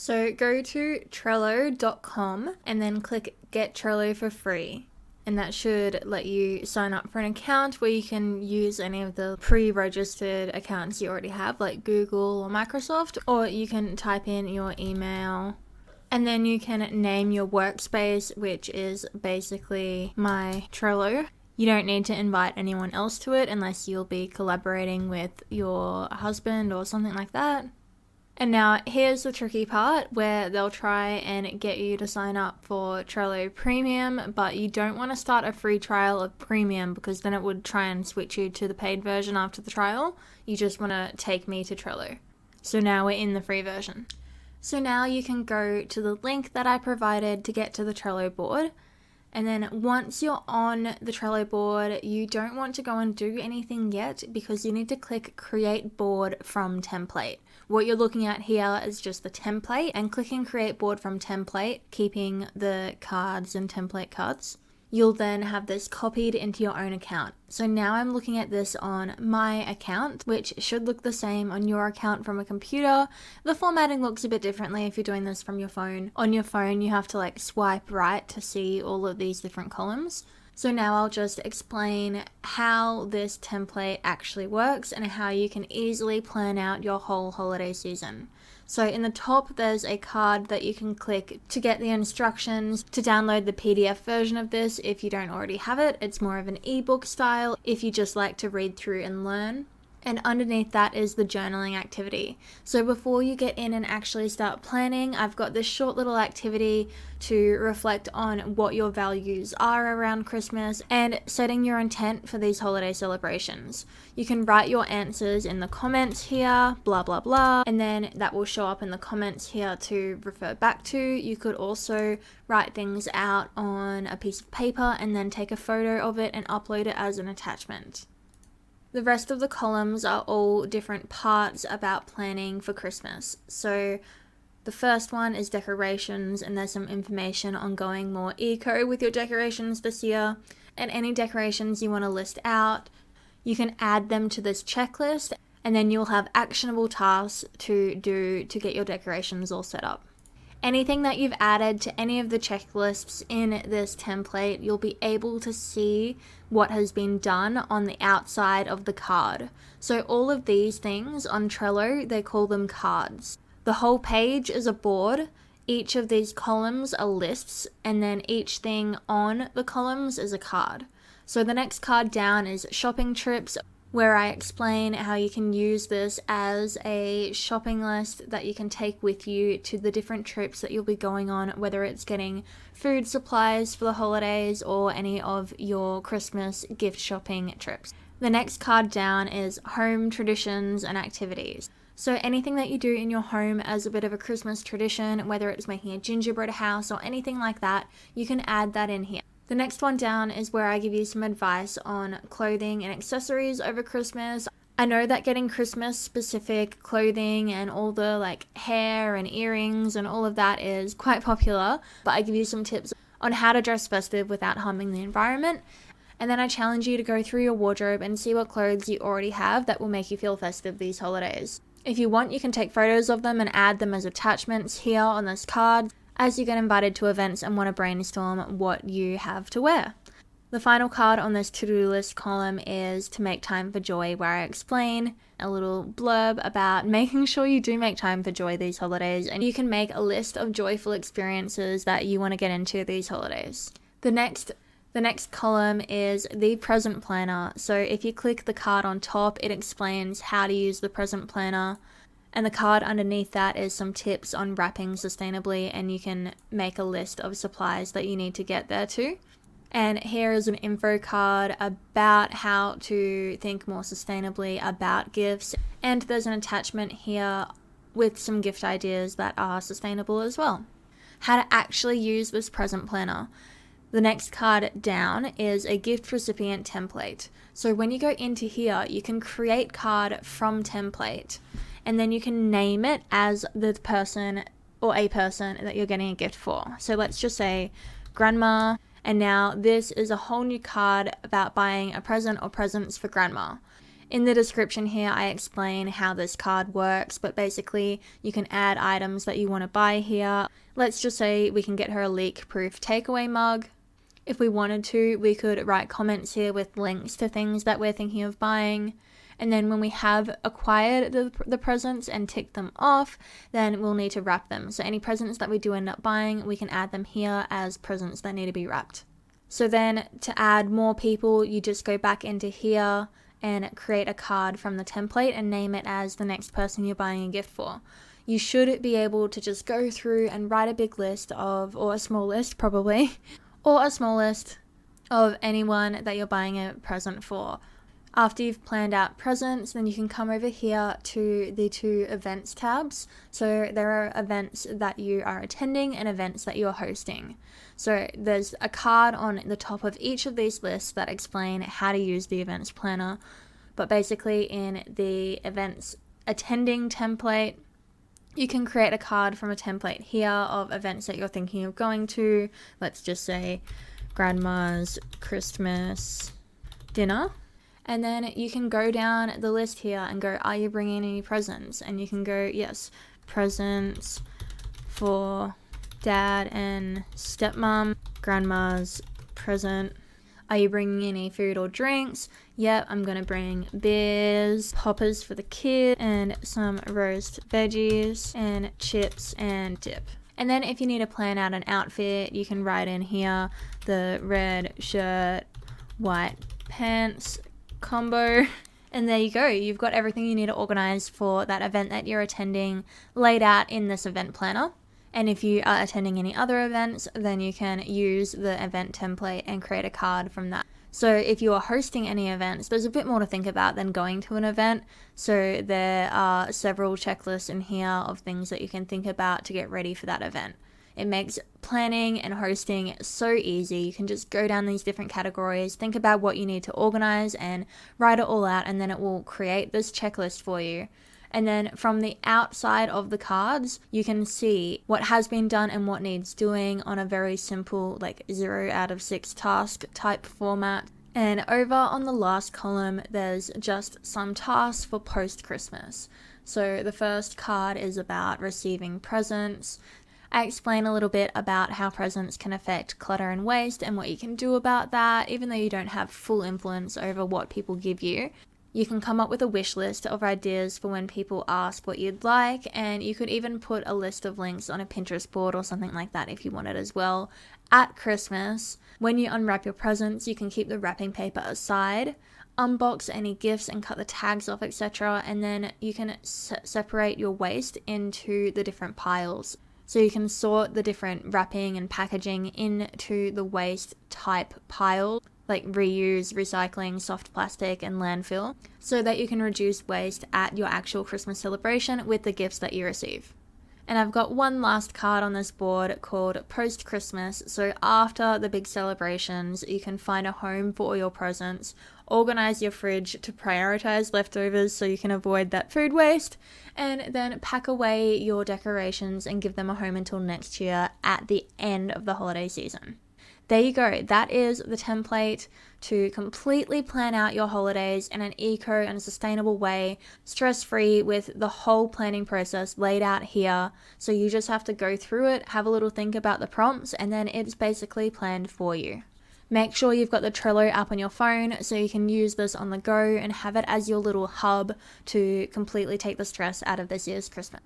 So go to Trello.com and then click Get Trello for free. And that should let you sign up for an account where you can use any of the pre-registered accounts you already have, like Google or Microsoft, or you can type in your email. And then you can name your workspace, which is basically my Trello. You don't need to invite anyone else to it unless you'll be collaborating with your husband or something like that. And now here's the tricky part where they'll try and get you to sign up for Trello Premium, but you don't want to start a free trial of Premium because then it would try and switch you to the paid version after the trial. You just want to take me to Trello. So now we're in the free version. So now you can go to the link that I provided to get to the Trello board. And then once you're on the Trello board, you don't want to go and do anything yet because you need to click Create Board from Template. What you're looking at here is just the template, and clicking Create Board from Template, keeping the cards and template cards, you'll then have this copied into your own account. So now I'm looking at this on my account, which should look the same on your account from a computer. The formatting looks a bit differently if you're doing this from your phone. On your phone, you have to swipe right to see all of these different columns. So now I'll just explain how this template actually works and how you can easily plan out your whole holiday season. So in the top, there's a card that you can click to get the instructions to download the PDF version of this if you don't already have it. It's more of an ebook style if you just like to read through and learn. And underneath that is the journaling activity. So before you get in and actually start planning, I've got this short little activity to reflect on what your values are around Christmas and setting your intent for these holiday celebrations. You can write your answers in the comments here, blah, blah, blah, and then that will show up in the comments here to refer back to. You could also write things out on a piece of paper and then take a photo of it and upload it as an attachment. The rest of the columns are all different parts about planning for Christmas. So the first one is decorations, and there's some information on going more eco with your decorations this year. And any decorations you want to list out, you can add them to this checklist, and then you'll have actionable tasks to do to get your decorations all set up. Anything that you've added to any of the checklists in this template, you'll be able to see what has been done on the outside of the card. So all of these things on Trello, they call them cards. The whole page is a board. Each of these columns are lists, and then each thing on the columns is a card. So the next card down is shopping trips, where I explain how you can use this as a shopping list that you can take with you to the different trips that you'll be going on, whether it's getting food supplies for the holidays or any of your Christmas gift shopping trips. The next card down is home traditions and activities. So anything that you do in your home as a bit of a Christmas tradition, whether it's making a gingerbread house or anything like that, you can add that in here. The next one down is where I give you some advice on clothing and accessories over Christmas. I know that getting Christmas specific clothing and all the hair and earrings and all of that is quite popular, but I give you some tips on how to dress festive without harming the environment. And then I challenge you to go through your wardrobe and see what clothes you already have that will make you feel festive these holidays. If you want, you can take photos of them and add them as attachments here on this card as you get invited to events and want to brainstorm what you have to wear. The final card on this to-do list column is to make time for joy, where I explain a little blurb about making sure you do make time for joy these holidays, and you can make a list of joyful experiences that you want to get into these holidays. The next column is the present planner. So if you click the card on top, it explains how to use the present planner. And the card underneath that is some tips on wrapping sustainably, and you can make a list of supplies that you need to get there too. And here is an info card about how to think more sustainably about gifts. And there's an attachment here with some gift ideas that are sustainable as well. How to actually use this present planner. The next card down is a gift recipient template. So when you go into here, you can create card from template, and then you can name it as the person or a person that you're getting a gift for. So let's just say grandma, and now this is a whole new card about buying a present or presents for grandma. In the description here, I explain how this card works, but basically you can add items that you want to buy here. Let's just say we can get her a leak-proof takeaway mug. If we wanted to, we could write comments here with links to things that we're thinking of buying. And then when we have acquired the presents and ticked them off, then we'll need to wrap them. So any presents that we do end up buying, we can add them here as presents that need to be wrapped. So then to add more people, you just go back into here and create a card from the template and name it as the next person you're buying a gift for. You should be able to just go through and write a big list of, or a small list probably, or a small list of anyone that you're buying a present for. After you've planned out presents, then you can come over here to the 2 events tabs. So there are events that you are attending and events that you're hosting. So there's a card on the top of each of these lists that explain how to use the events planner. But basically in the events attending template, you can create a card from a template here of events that you're thinking of going to. Let's just say Grandma's Christmas dinner. And then you can go down the list here and go, are you bringing any presents? And you can go, yes, presents for dad and stepmom, grandma's present. Are you bringing any food or drinks? Yep, I'm going to bring beers, poppers for the kids, and some roast veggies, and chips and dip. And then if you need to plan out an outfit, you can write in here the red shirt, white pants combo, and there you go. You've got everything you need to organize for that event that you're attending laid out in this event planner. And if you are attending any other events, then you can use the event template and create a card from that. So if you are hosting any events, there's a bit more to think about than going to an event. So there are several checklists in here of things that you can think about to get ready for that event. It makes planning and hosting so easy. You can just go down these different categories, think about what you need to organize and write it all out, and then it will create this checklist for you. And then from the outside of the cards, you can see what has been done and what needs doing on a very simple, like 0 out of 6 task type format. And over on the last column, there's just some tasks for post-Christmas. So the first card is about receiving presents. I explain a little bit about how presents can affect clutter and waste and what you can do about that, even though you don't have full influence over what people give you. You can come up with a wish list of ideas for when people ask what you'd like, and you could even put a list of links on a Pinterest board or something like that if you wanted as well. At Christmas, when you unwrap your presents, you can keep the wrapping paper aside, unbox any gifts and cut the tags off, etc. And then you can separate your waste into the different piles. So you can sort the different wrapping and packaging into the waste type pile, like reuse, recycling, soft plastic, and landfill, so that you can reduce waste at your actual Christmas celebration with the gifts that you receive. And I've got one last card on this board called Post Christmas. So after the big celebrations, you can find a home for all your presents, organize your fridge to prioritize leftovers so you can avoid that food waste, and then pack away your decorations and give them a home until next year at the end of the holiday season. There you go. That is the template to completely plan out your holidays in an eco and sustainable way, stress-free, with the whole planning process laid out here. So you just have to go through it, have a little think about the prompts, and then it's basically planned for you. Make sure you've got the Trello app on your phone so you can use this on the go and have it as your little hub to completely take the stress out of this year's Christmas.